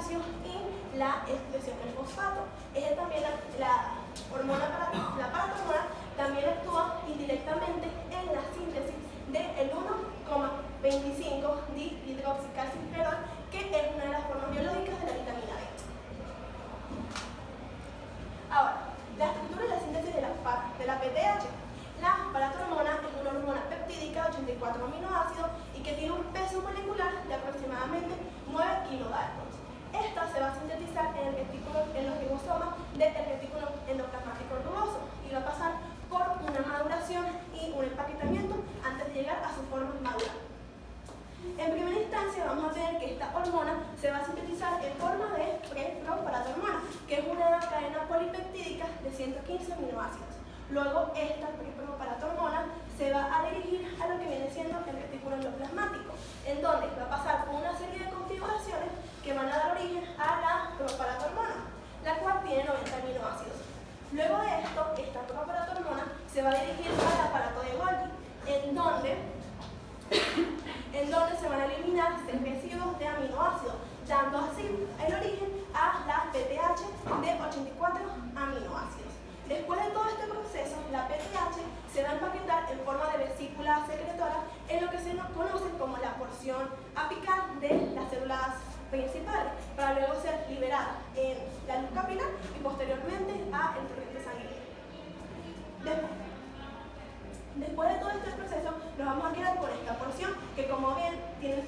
calcio y la expresión del fosfato. También la paratormona también actúa indirectamente en la síntesis del 1,25 dihidroxicalciferol, que es una de las formas biológicas de la vitamina D. Ahora, la estructura y la síntesis de la PTH. La paratormona es una hormona peptídica de 84 aminoácidos y que tiene un peso molecular de aproximadamente 9 kilodaltons. Esta se va a sintetizar en los ribosomas del retículo endoplasmático rugoso y va a pasar por una maduración y un empaquetamiento antes de llegar a su forma madura. En primera instancia vamos a tener que esta hormona se va a sintetizar en forma de preparatormona, que es una cadena polipeptídica de 115 aminoácidos. Luego esta preparatormona se va a dirigir a lo que viene siendo el retículo endoplasmático, en donde va a pasar por una serie de configuraciones que van a dar origen a la preparatormona, la cual tiene 90 aminoácidos. Luego de esto, esta preparatormona se va a dirigir al aparato de Golgi, en donde se van a eliminar residuos de aminoácidos, dando así el origen a la PTH de 84 aminoácidos. Después de todo este proceso, la PTH se va a empaquetar en forma de vesícula secretora en lo que se nos conoce como la porción apical de las células principales, para luego ser liberada en la luz capilar y posteriormente a el torrente sanguíneo. Después de todo este proceso, nos vamos a quedar con esta porción, que como ven, tiene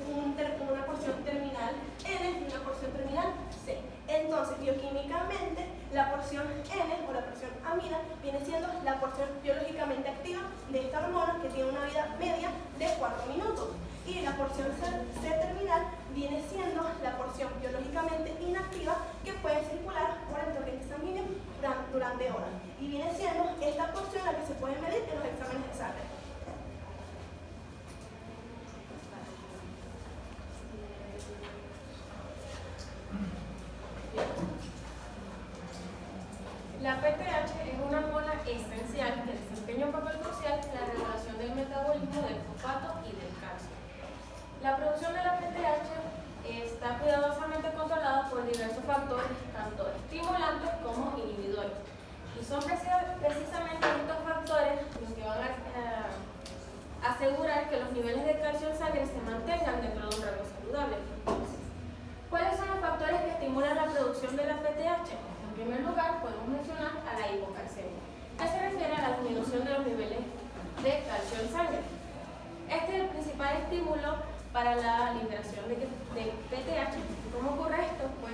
una porción terminal N y una porción terminal C. Entonces, bioquímicamente, la porción N o la porción amina viene siendo la porción biológicamente activa de esta hormona, que tiene una vida media de 4 minutos. Y la porción C terminal viene siendo la porción biológicamente inactiva, que puede circular por el torrente sanguíneo durante horas. Y viene siendo esta porción la que se puede medir en los exámenes de sangre. La PTH es una hormona esencial que desempeña un papel crucial en la regulación del metabolismo del fosfato y del calcio. La producción de la PTH está cuidadosamente controlada por diversos factores, tanto estimulantes como inhibidores. Y son precisamente estos factores los que van a asegurar que los niveles de calcio en sangre se mantengan dentro de un rango saludable. ¿Cuáles son los factores que estimulan la producción de la PTH? En primer lugar, podemos mencionar a la hipocalcemia, que se refiere a la disminución de los niveles de calcio en sangre. Este es el principal estímulo para la liberación de PTH. ¿Cómo ocurre esto? Pues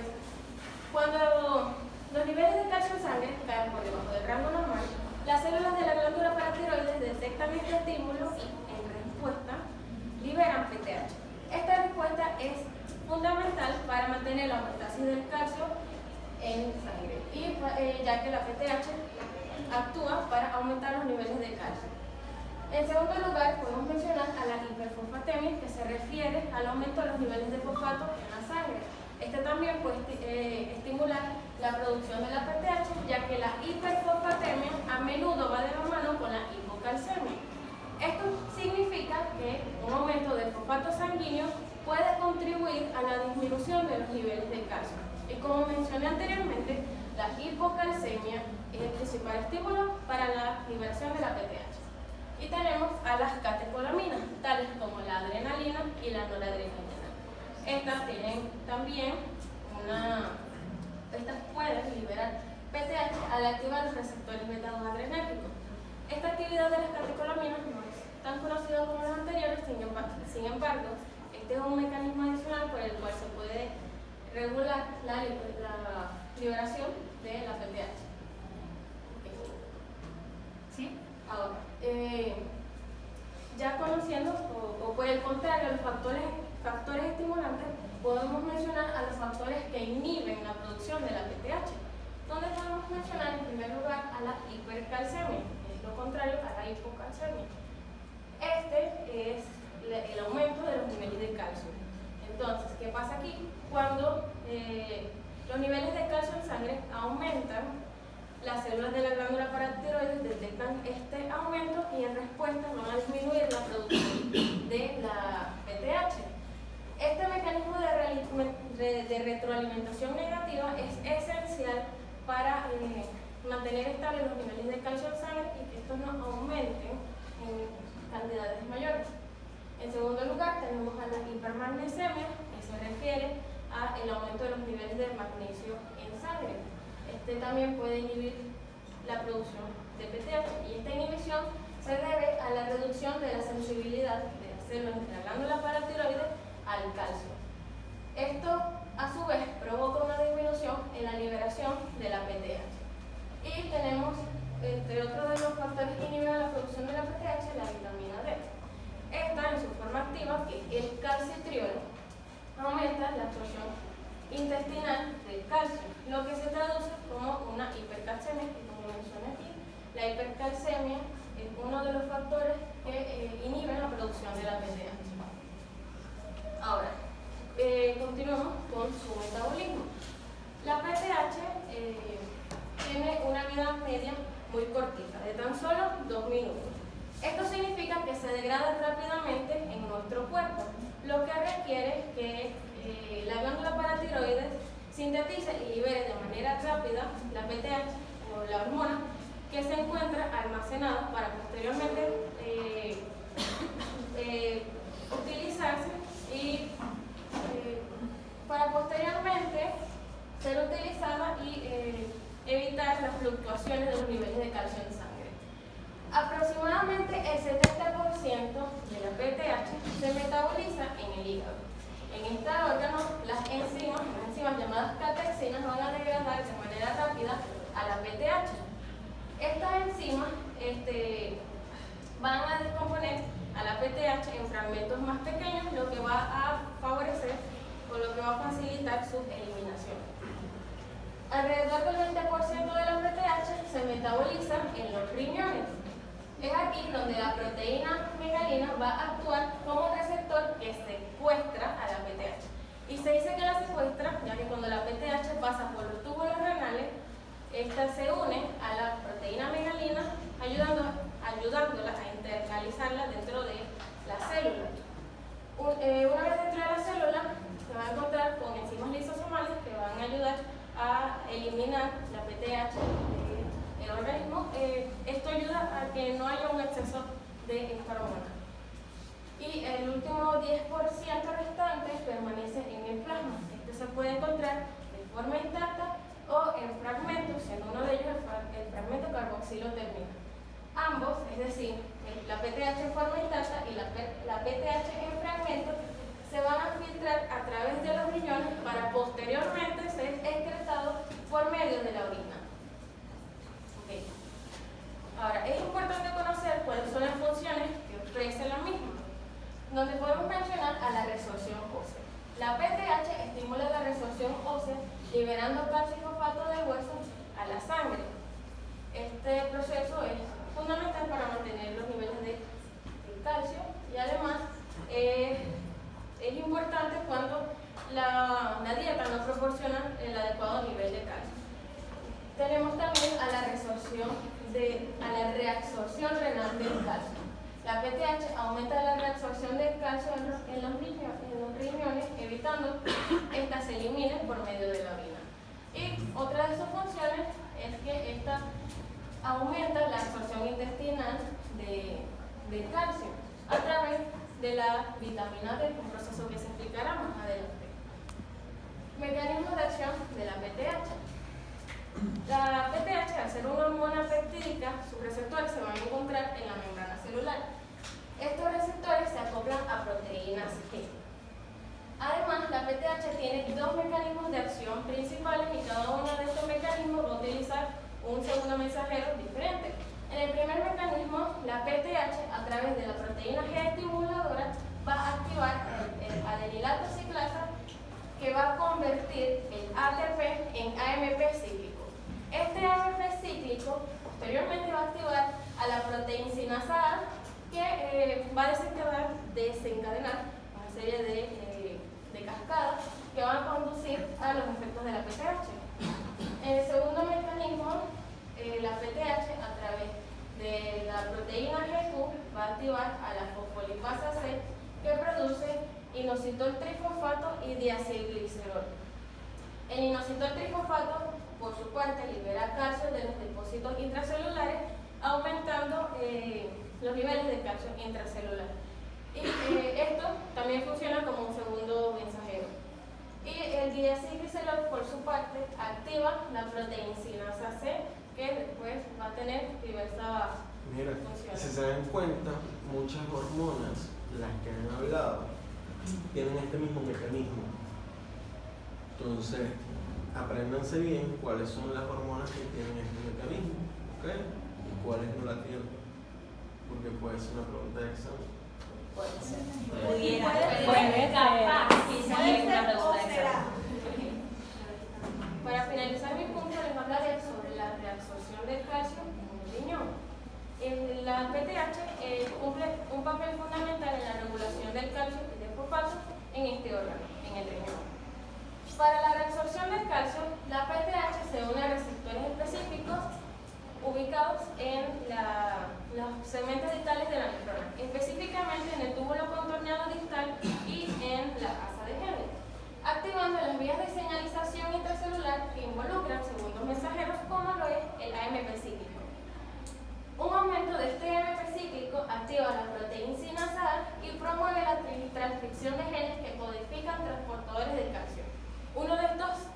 cuando los niveles de calcio en sangre caen por debajo del rango normal, las células de la glándula paratiroides detectan este estímulo y, en respuesta, liberan PTH. Esta respuesta es fundamental para mantener la homeostasis del calcio en sangre, y ya que la PTH actúa para aumentar los niveles de calcio. En segundo lugar, podemos mencionar a la hiperfosfatemia, que se refiere al aumento de los niveles de fosfato en la sangre. Este también puede estimular la producción de la PTH, ya que la hiperfosfatemia a menudo va de la mano con la hipocalcemia. Esto significa que un aumento del fosfato sanguíneo puede contribuir a la disminución de los niveles de calcio. Y como mencioné anteriormente, la hipocalcemia es el principal estímulo para la liberación de la PTH. Y tenemos a las catecolaminas, tales como la adrenalina y la noradrenalina. Estas tienen también estas pueden liberar PTH al activar los receptores beta-2 adrenérgicos. Esta actividad de las catecolaminas no es tan conocida como las anteriores, sin embargo, este es un mecanismo adicional por el cual se puede regular la liberación de la PTH. ¿Sí? Ahora, ya conociendo, o por el contrario, los factores estimulantes, podemos mencionar a los factores que inhiben la producción de la PTH, donde podemos mencionar en primer lugar a la hipercalcemia, que es lo contrario a la hipocalcemia. Este es el aumento de los niveles de calcio. Entonces, ¿qué pasa aquí? Cuando los niveles de calcio en sangre aumentan, las células de la glándula paratiroides detectan este aumento y en respuesta van a disminuir la producción de la PTH. Este mecanismo de de retroalimentación negativa es esencial para mantener estables los niveles de calcio en sangre y que estos no aumenten en cantidades mayores. En segundo lugar, tenemos a la hipermagnesemia, que se refiere al aumento de los niveles de magnesio en sangre. Este también puede inhibir la producción de PTH y esta inhibición se debe a la reducción de la sensibilidad de las células de la glándula paratiroide al calcio. Esto, a su vez, provoca una disminución en la liberación de la PTH. Y tenemos, entre otros de los factores que inhiben la producción de la PTH, la vitamina D. Esta, en su forma activa, que es el calcitriol, aumenta la absorción intestinal del calcio, lo que se traduce como una hipercalcemia, que como menciona aquí, la hipercalcemia es uno de los factores que inhiben la producción de la PTH. Ahora, continuamos con su metabolismo. La PTH tiene una vida media muy cortita, de tan solo 2 minutos. Esto significa que se degrada rápidamente en nuestro cuerpo, lo que requiere que la glándula paratiroides sintetice y libere de manera rápida la PTH o la hormona que se encuentra almacenada para posteriormente utilizarse y para posteriormente ser utilizada y evitar las fluctuaciones de los niveles de calcio en sangre. Aproximadamente el 70% de la PTH se metaboliza en el hígado. En este órgano, las enzimas llamadas catexinas van a degradar de manera rápida a la PTH. Estas enzimas van a descomponer a la PTH en fragmentos más pequeños, lo que va a favorecer o lo que va a facilitar su eliminación. Alrededor del 20% de la PTH se metaboliza en los riñones. Es aquí donde la proteína megalina va a actuar como receptor que secuestra a la PTH. Y se dice que la secuestra, ya que cuando la PTH pasa por los túbulos renales, esta se une a la proteína megalina, ayudándola a internalizarla dentro de la célula. Una vez dentro de la célula, se va a encontrar con enzimas lisosomales que van a ayudar a eliminar la PTH del organismo. Esto ayuda a que no haya un exceso de esta hormona. Y el último 10% restante permanece en el plasma. Este se puede encontrar de forma intacta o en fragmentos, siendo uno de ellos el fragmento carboxilo terminal. Ambos, es decir, la PTH en forma intacta y la PTH en fragmentos, se van a filtrar a través de los riñones para posteriormente ser excretados por medio de la orina. Okay. Ahora, es importante conocer cuáles son las funciones que ofrece la misma, donde podemos mencionar a la resorción ósea. La PTH estimula la resorción ósea liberando calcio y fosfato del hueso a la sangre. Este proceso es fundamental para mantener los niveles de calcio y además es importante cuando la dieta no proporciona el adecuado nivel de calcio. Tenemos también a la reabsorción renal del calcio. La PTH aumenta la reabsorción del calcio en los riñones, evitando que ésta se elimine por medio de la orina. Y otra de sus funciones es que esta aumenta la absorción intestinal de calcio a través de la vitamina D, un proceso que se explicará más adelante. Mecanismos de acción de la PTH. La PTH, al ser una hormona peptídica, sus receptores se van a encontrar en la membrana celular. Estos receptores se acoplan a proteínas G. Además, la PTH tiene dos mecanismos de acción principales y cada uno de estos mecanismos va a utilizar un segundo mensajero diferente. En el primer mecanismo, la PTH, a través de la proteína G estimuladora, va a activar el adenilato ciclasa, que va a convertir el ATP en AMP cíclico. Este AMP cíclico posteriormente va a activar a la proteincinasa A, que va a desencadenar una serie de cascadas que van a conducir a los efectos de la PTH. En el segundo mecanismo, la PTH a través de la proteína G2 va a activar a la fosfolipasa C, que produce inositol trifosfato y diacilglicerol. El inositol trifosfato, por su parte, libera calcio de los depósitos intracelulares, aumentando los niveles de calcio intracelular. Y esto también funciona como un segundo mensajero. Y el diacilglicerol, por su parte, activa la proteincinasa C, que después va a tener diversas funciones. Si se dan cuenta, muchas hormonas, las que han hablado, tienen este mismo mecanismo. Entonces, apréndanse bien cuáles son las hormonas que tienen este mecanismo, ¿ok? Y cuáles no la tienen, porque puede ser una pregunta de examen. Puede ser. Puede capaz, quizás es una pregunta de examen. Para finalizar mi punto, les hablaré sobre la reabsorción del calcio en el riñón. La PTH cumple un papel fundamental en la regulación del calcio y del fosfato en este órgano, en el riñón. Para la reabsorción del calcio, la PTH se une a receptores específicos ubicados en los segmentos distales de la nefrona, específicamente en el túbulo contorneado distal y en la asa de Henle, activando las vías de señalización intracelular que involucran segundos mensajeros como lo es el AMP cíclico. Un aumento de este AMP cíclico activa la proteincinasa A y promueve la transcripción de genes que codifican transportadores de calcio. Uno de estos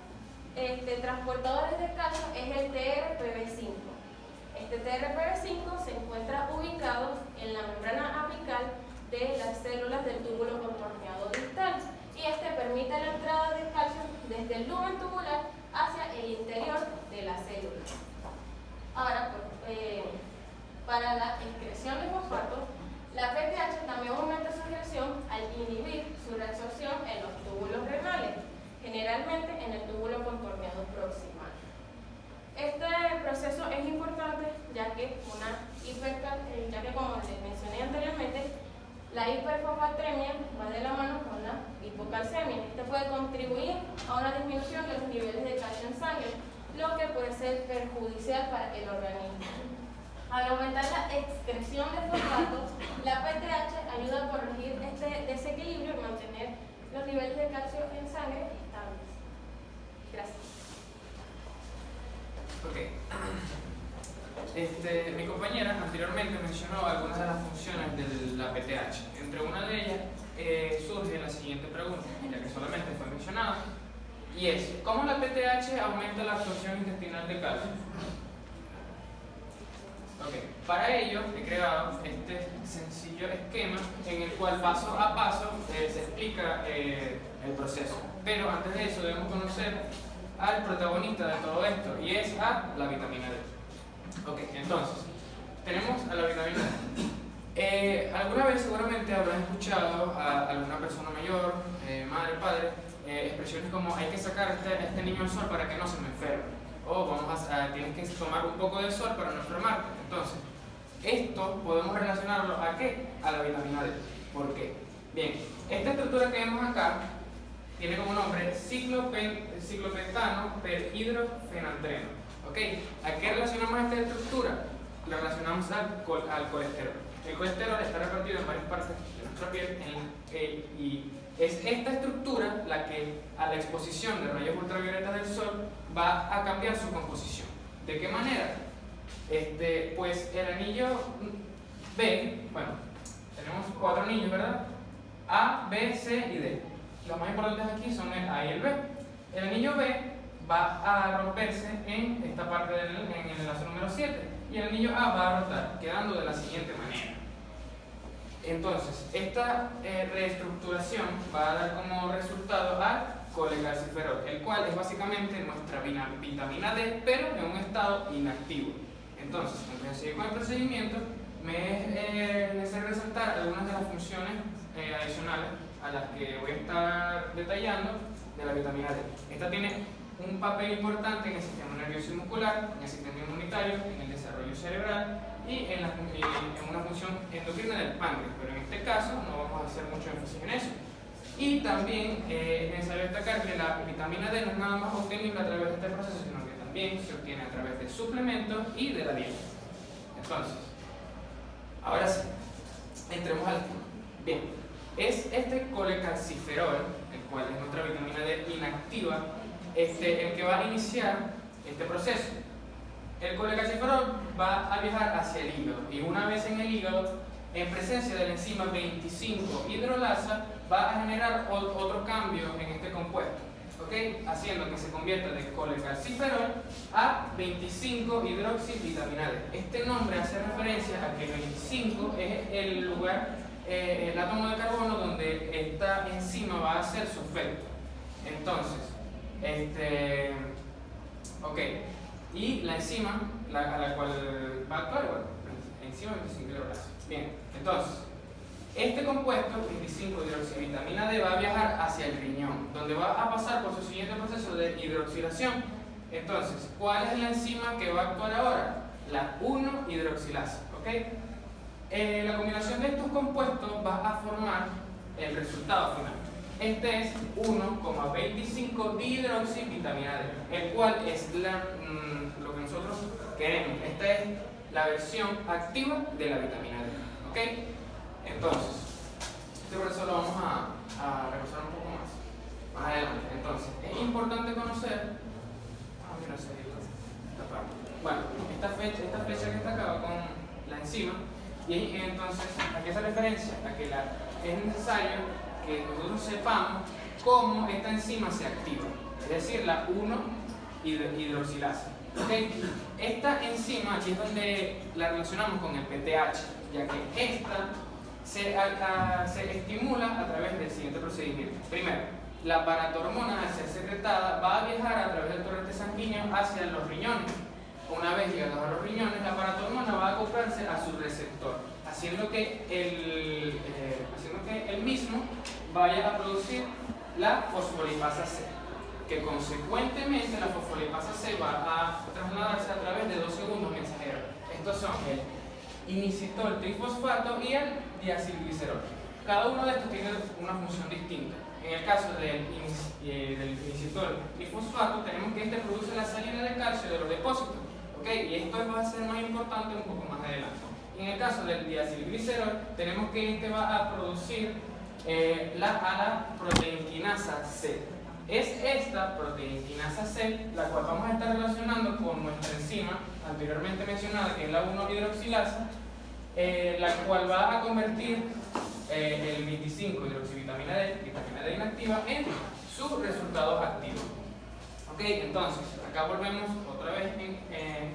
transportadores de calcio es el TRPV5. Este TRPV5 se encuentra ubicado en la membrana apical de las células del túbulo contorneado distal y este permite la entrada de calcio desde el lumen tubular hacia el interior de la célula. Ahora, para la excreción de fosfato, la PTH también aumenta su excreción al inhibir su reabsorción en los túbulos renales, generalmente en el túbulo contorneado proximal. Este proceso es importante ya que como les mencioné anteriormente, la hiperfosfatemia va de la mano con la hipocalcemia. Este puede contribuir a una disminución de los niveles de calcio en sangre, lo que puede ser perjudicial para el organismo. Al aumentar la excreción de fosfato, la PTH ayuda a corregir este desequilibrio y mantener los niveles de calcio en sangre estables. Gracias. Ok. Mi compañera anteriormente mencionó algunas de las funciones de la PTH. Entre una de ellas surge la siguiente pregunta, ya que solamente fue mencionada, y es: ¿cómo la PTH aumenta la absorción intestinal de calcio? Ok, para ello he creado este sencillo esquema en el cual paso a paso se explica el proceso. Pero antes de eso debemos conocer al protagonista de todo esto, y es a la vitamina D. Ok, entonces, tenemos a la vitamina D. Alguna vez seguramente habrán escuchado a alguna persona mayor, madre, padre, expresiones como: hay que sacar a este niño al sol para que no se me enferme, o tienes que tomar un poco de sol para no enfermarte. Entonces, esto podemos relacionarlo ¿a qué? A la vitamina D. ¿Por qué? Bien, esta estructura que vemos acá tiene como nombre ciclopentano perhidrofenantreno. ¿Ok? ¿A qué relacionamos esta estructura? La relacionamos al colesterol. El colesterol está repartido en varias partes de nuestra piel y es esta estructura la que a la exposición de rayos ultravioletas del sol va a cambiar su composición. ¿De qué manera? Pues el anillo B, bueno, tenemos 4 anillos, ¿verdad? A, B, C y D. Los más importantes aquí son el A y el B. El anillo B va a romperse en esta parte en el enlace número 7 y el anillo A va a rotar, quedando de la siguiente manera. Entonces, esta reestructuración va a dar como resultado al colecalciferol, el cual es básicamente nuestra vitamina D, pero en un estado inactivo. Entonces, antes de seguir con el procedimiento, me es necesario resaltar algunas de las funciones adicionales a las que voy a estar detallando de la vitamina D. Esta tiene un papel importante en el sistema nervioso y muscular, en el sistema inmunitario, en el desarrollo cerebral y en una función endocrina del páncreas, pero en este caso no vamos a hacer mucho énfasis en eso. Y también es necesario destacar que la vitamina D no es nada más obtenible a través de este proceso, sino que también se obtiene a través de suplementos y de la dieta. Entonces, ahora sí, entremos al tema. Bien, es este colecalciferol, el cual es nuestra vitamina D inactiva, el que va a iniciar este proceso. El colecalciferol va a viajar hacia el hígado y una vez en el hígado, en presencia de la enzima 25-hidrolasa, va a generar otro cambio en este compuesto, ¿ok? Haciendo que se convierta de colecalciferol a 25-hidroxivitamina D. Este nombre hace referencia a que 25 es el lugar, el átomo de carbono donde esta enzima va a hacer su efecto. Entonces, ok, y la enzima a la cual va a actuar, bueno, enzima 25-hidrolasa. Bien, entonces, este compuesto, 25-hidroxivitamina D, va a viajar hacia el riñón, donde va a pasar por su siguiente proceso de hidroxilación. Entonces, ¿cuál es la enzima que va a actuar ahora? La 1-hidroxilasa, ¿ok? La combinación de estos compuestos va a formar el resultado final. Este es 1,25 dihidroxivitamina D, el cual es lo que nosotros queremos. Esta es la versión activa de la vitamina D, ¿ok? Entonces, este proceso lo vamos a repasar un poco más adelante. Entonces, es importante conocer, esta parte. Bueno, esta flecha que está acá con la enzima, y entonces, ¿a qué hace referencia? A que es necesario que nosotros sepamos cómo esta enzima se activa, es decir, la 1-hidroxilasa. ¿Okay? Esta enzima aquí es donde la relacionamos con el PTH, ya que esta se estimula a través del siguiente procedimiento. Primero, la paratormona al ser secretada va a viajar a través del torrente sanguíneo hacia los riñones. Una vez llegados a los riñones, la paratormona va a acoplarse a su receptor, haciendo que el mismo vaya a producir la fosfolipasa C, que consecuentemente la fosfolipasa C va a trasladarse a través de 2 segundos mensajeros. Estos son el inositol trifosfato y el diacilglicerol. Cada uno de estos tiene una función distinta. En el caso del inositol trifosfato, tenemos que este produce la salida de calcio de los depósitos, ¿okay? Y esto va a ser más importante un poco más adelante. Y en el caso del diacilglicerol, tenemos que este va a producir la proteinquinasa C. Es esta proteinquinasa C la cual vamos a estar relacionando con nuestra enzima anteriormente mencionada, que es la 1-hidroxilasa, la cual va a convertir el 25-hidroxivitamina D, vitamina D inactiva, en sus resultados activos. Ok, entonces, acá volvemos otra vez en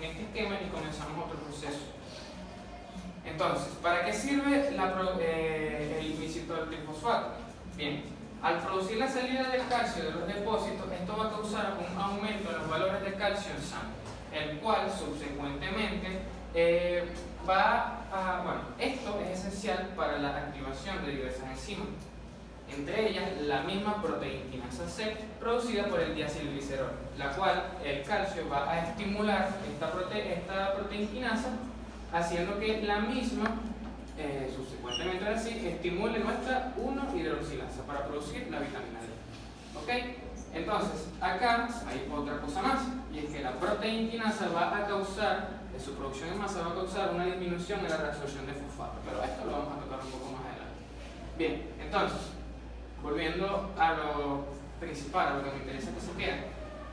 este esquema y comenzamos otro proceso. Entonces, ¿para qué sirve el inositol trifosfato? Bien, al producir la salida del calcio de los depósitos, esto va a causar un aumento en los valores de calcio en sangre, el cual subsecuentemente esto es esencial para la activación de diversas enzimas, entre ellas la misma proteinquinasa C producida por el diacilglicerol, la cual el calcio va a estimular esta proteinquinasa, haciendo que la misma subsecuentemente ahora sí estimule nuestra 1-hidroxilasa para producir la vitamina D. ¿Ok? Entonces, acá hay otra cosa más, y es que la proteinquinasa va a causar, su producción en masa va a causar una disminución en la reabsorción de fosfato, pero esto lo vamos a tocar un poco más adelante. Bien, entonces, volviendo a lo principal, a lo que me interesa que se quede,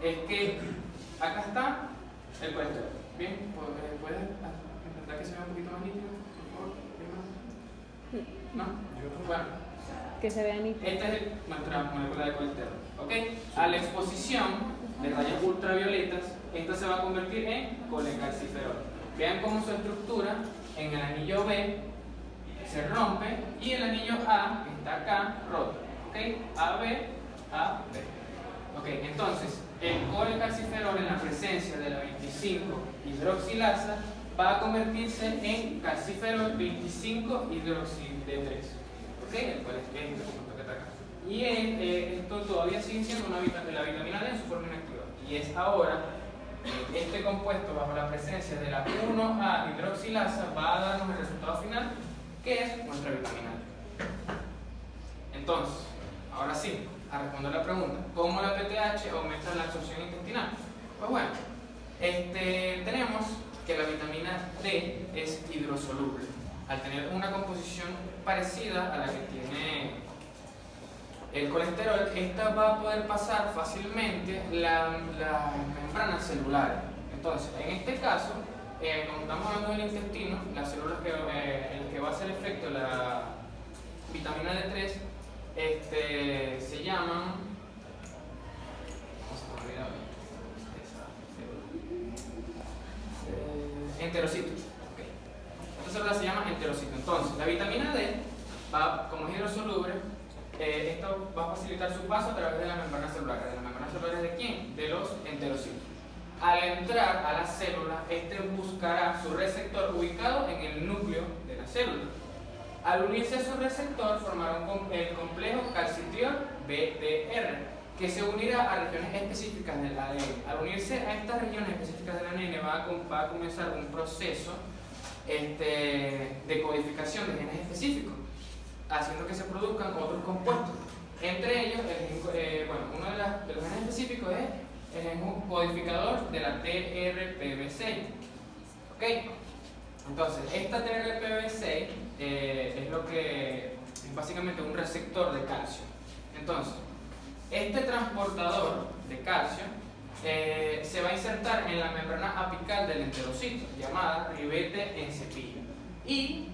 es que acá está el colesterol. Bien, ¿puedes intentar que se vea un poquito más nítido, por favor? ¿No? Bueno, que se vea nítido. esta es nuestra molécula de colesterol. ¿Ok? A la exposición de rayas ultravioletas, esta se va a convertir en colecalciferol. Vean cómo su estructura en el anillo B se rompe y el anillo A, que está acá, rota. ¿Ok? AB, AB. Ok, entonces, el colecalciferol en la presencia de la 25-hidroxilasa va a convertirse en calciferol 25-hidroxid-D3. ¿Ok? El cual es este punto que está acá. Y esto todavía sigue siendo la vitamina D en su forma inactiva. Y es ahora este compuesto, bajo la presencia de la 1-hidroxilasa, va a darnos el resultado final, que es nuestra vitamina D. Entonces, ahora sí, a responder la pregunta, ¿cómo la PTH aumenta la absorción intestinal? Pues bueno, tenemos que la vitamina D es hidrosoluble. Al tener una composición parecida a la que tiene el colesterol, esta va a poder pasar fácilmente las membranas celulares. Entonces, en este caso, como estamos hablando del intestino, las células en las que va a hacer efecto la vitamina D3 se llaman, enterocitos. Okay. Esta célula se llama enterocito. Entonces, la vitamina D, como es hidrosoluble, esto va a facilitar su paso a través de las membranas celulares. ¿De las membranas celulares de quién? De los enterocitos. Al entrar a la célula, buscará su receptor ubicado en el núcleo de la célula. Al unirse a su receptor, formará el complejo calcitriol BTR, que se unirá a regiones específicas del ADN. Al unirse a estas regiones específicas del ADN, va a comenzar un proceso de codificación de genes específicos, haciendo que se produzcan otros compuestos. Entre ellos, uno de los genes específicos es el gen codificador de la TRPV6. ¿Ok? Entonces, esta TRPV6 es lo que es básicamente un receptor de calcio. Entonces, este transportador de calcio se va a insertar en la membrana apical del enterocito, llamada ribete en cepillo. Y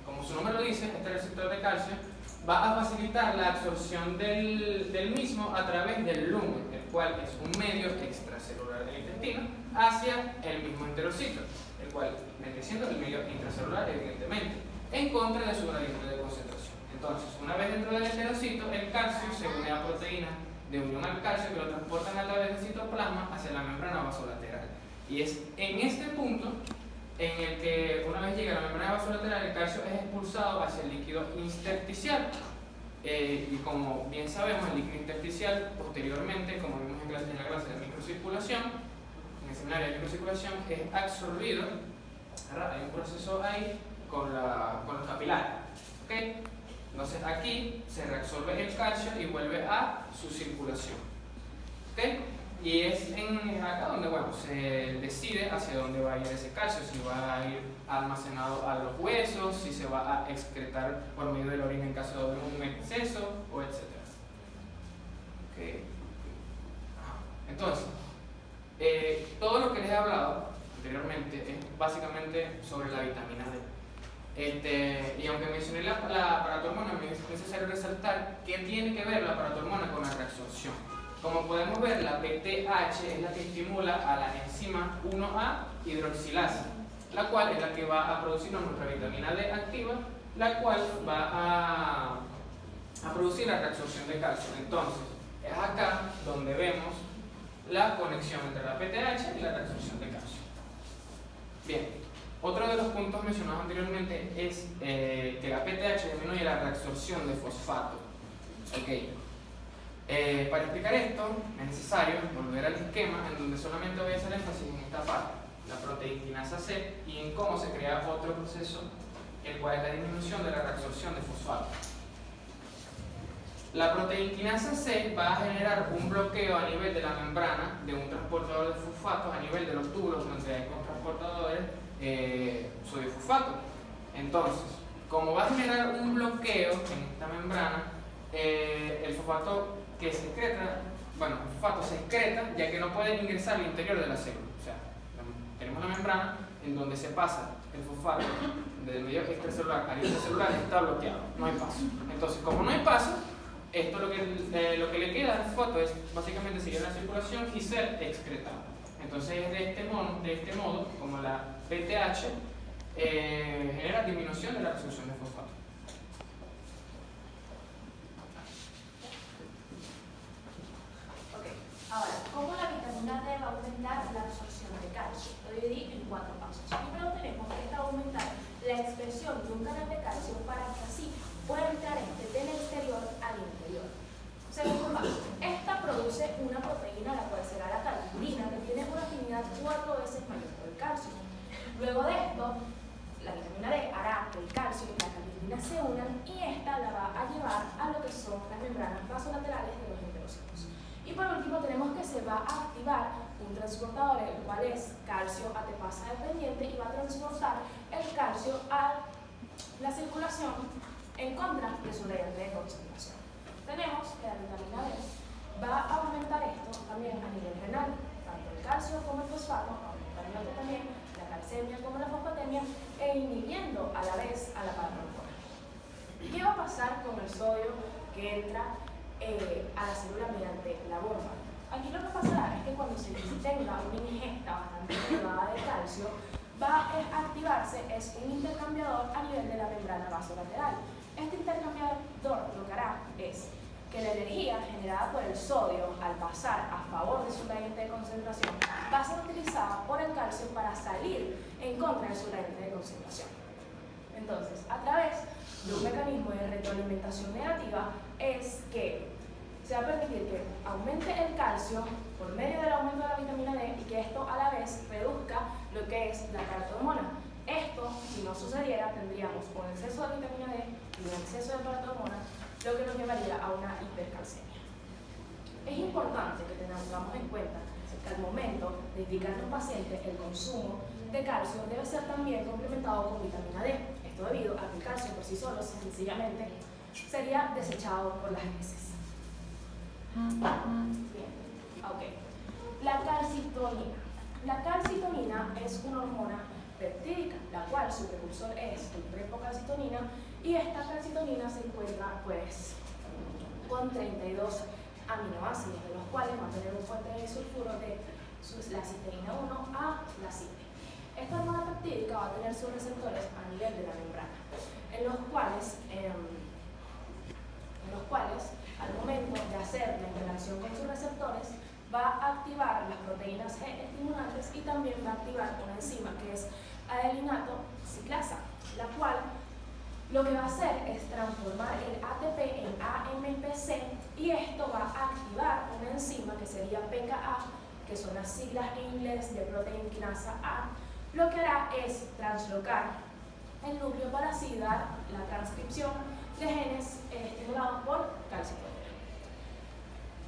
como su nombre lo dice, este receptor de calcio va a facilitar la absorción del mismo a través del lumen, el cual es un medio extracelular del intestino, hacia el mismo enterocito, el cual viene siendo el medio intracelular, evidentemente, en contra de su gradiente de concentración. Entonces, una vez dentro del enterocito, el calcio se une a proteínas de unión al calcio que lo transportan a través del citoplasma hacia la membrana vasolateral. Y es en este punto en el que, una vez llega a la membrana vasolateral, el calcio es expulsado hacia el líquido intersticial. Y como bien sabemos, el líquido intersticial, posteriormente, como vimos en la clase de microcirculación, en el seminario de microcirculación, es absorbido. Hay un proceso ahí con los capilares. ¿Okay? Entonces aquí se reabsorbe el calcio y vuelve a su circulación. ¿Okay? Y es acá donde se decide hacia dónde va a ir ese calcio, si va a ir almacenado a los huesos, si se va a excretar por medio de la orina en caso de un exceso, o etc. Okay. Entonces, todo lo que les he hablado anteriormente es básicamente sobre la vitamina D. Y aunque mencioné la aparatormona, me es necesario resaltar que tiene que ver la aparatormona con la reabsorción. Como podemos ver, la PTH es la que estimula a la enzima 1A hidroxilasa, la cual es la que va a producirnos nuestra vitamina D activa, la cual va a producir la reabsorción de calcio. Entonces, es acá donde vemos la conexión entre la PTH y la reabsorción de calcio. Bien, otro de los puntos mencionados anteriormente es que la PTH disminuye la reabsorción de fosfato. Okay. Para explicar esto, es necesario volver al esquema en donde solamente voy a hacer énfasis en esta parte, la proteinquinasa C, y en cómo se crea otro proceso, el cual es la disminución de la reabsorción de fosfato. La proteinquinasa C va a generar un bloqueo a nivel de la membrana de un transportador de fosfatos a nivel de los túbulos donde hay transportadores sodio-fosfato. Entonces, como va a generar un bloqueo en esta membrana, el fosfato que se excreta, el fosfato se excreta ya que no puede ingresar al interior de la célula. O sea, tenemos la membrana en donde se pasa el fosfato del medio extracelular al intracelular, está bloqueado, no hay paso. Entonces, como no hay paso, esto lo que le queda al fosfato es básicamente seguir la circulación y ser excretado. Entonces, de este modo, como la PTH genera disminución de la absorción de fosfato. Ahora, ¿cómo la vitamina D va a aumentar la absorción de calcio? Lo dividí en 4 pasos. Primero tenemos que aumentar la expresión de un canal de calcio para que así pueda entrar del exterior al interior. Segundo paso, esta produce una proteína, la cual será la calciumina, que tiene una afinidad 4 veces mayor que el calcio. Luego de esto, la vitamina D hará que el calcio y la calciumina se unan y esta la va a llevar a lo que son las membranas vasolaterales de los enterocitos. Y por último tenemos que se va a activar un transportador, el cual es calcio ATPasa dependiente, y va a transportar el calcio a la circulación en contra de su lente de concentración. Tenemos que la vitamina D va a aumentar esto también a nivel renal, tanto el calcio como el fosfato, aumentando también la calcemia como la fosfatemia e inhibiendo a la vez a la paranormona. ¿Qué va a pasar con el sodio que entra a la célula mediante la bomba? Aquí lo que pasará es que cuando se tenga una ingesta bastante elevada de calcio, va a activarse un intercambiador a nivel de la membrana vasolateral. Este intercambiador lo que hará es que la energía generada por el sodio al pasar a favor de su gradiente de concentración va a ser utilizada por el calcio para salir en contra de su gradiente de concentración. Entonces, a través de un mecanismo de retroalimentación negativa es que se va a permitir que aumente el calcio por medio del aumento de la vitamina D y que esto a la vez reduzca lo que es la paratormona. Esto, si no sucediera, tendríamos un exceso de vitamina D y un exceso de paratormona, lo que nos llevaría a una hipercalcemia. Es importante que tengamos en cuenta que al momento de indicarle a un paciente el consumo de calcio debe ser también complementado con vitamina D. Esto debido a que el calcio por sí solo sencillamente sería desechado por las heces. Bien. Okay. La calcitonina. La calcitonina es una hormona peptídica, la cual su precursor es el prepocalcitonina, y esta calcitonina se encuentra pues con 32 aminoácidos, de los cuales va a tener un fuerte disulfuro de la cisteína 1 a la cite. Esta hormona peptídica va a tener sus receptores a nivel de la membrana, en los cuales al momento de hacer la interacción con sus receptores va a activar las proteínas G estimulantes y también va a activar una enzima que es adelinato ciclasa, la cual lo que va a hacer es transformar el ATP en AMPC, y esto va a activar una enzima que sería PKA, que son las siglas en inglés de protein kinasa A. Lo que hará es translocar el núcleo para así dar la transcripción de genes estimulados por calcitonina.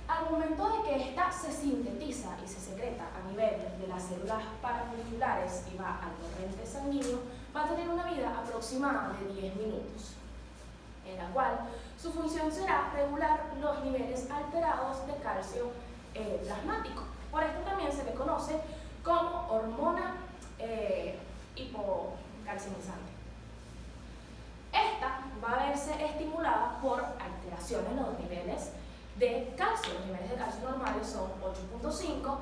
Al momento de que ésta se sintetiza y se secreta a nivel de las células paramoleculares y va al torrente sanguíneo, va a tener una vida aproximada de 10 minutos, en la cual su función será regular los niveles alterados de calcio plasmático. Por esto también se le conoce como hormona hipocalcemizante. Esta va a verse estimulada por alteraciones en los niveles de calcio. Los niveles de calcio normales son 8.5,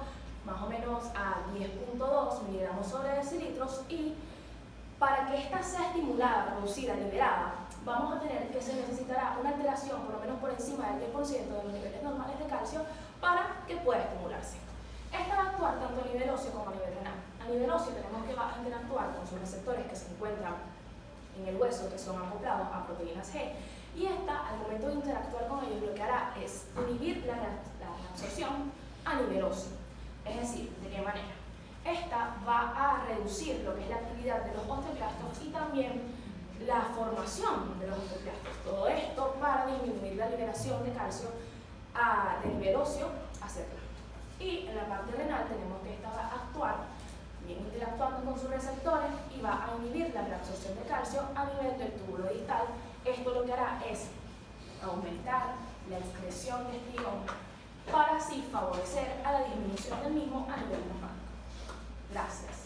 más o menos a 10.2 miligramos sobre decilitros, y para que esta sea estimulada, producida, liberada, vamos a tener que se necesitará una alteración por lo menos por encima del 10% de los niveles normales de calcio para que pueda estimularse. Esta va a actuar tanto a nivel óseo como a nivel renal. A nivel óseo tenemos que va a interactuar con sus receptores que se encuentran en el hueso, que son acoplados a proteínas G, y esta, al momento de interactuar con ellos, lo que hará es inhibir la absorción a nivel óseo. Es decir, ¿de qué manera? Esta va a reducir lo que es la actividad de los osteoclastos y también la formación de los osteoclastos. Todo esto para disminuir la liberación de calcio de nivel óseo a célula. Y en la parte renal tenemos que esta va a actuar bien interactuando con sus receptores y va a inhibir la reabsorción de calcio a nivel del túbulo distal. Esto lo que hará es aumentar la excreción de este ion para así favorecer a la disminución del mismo a nivel plasmático. Gracias.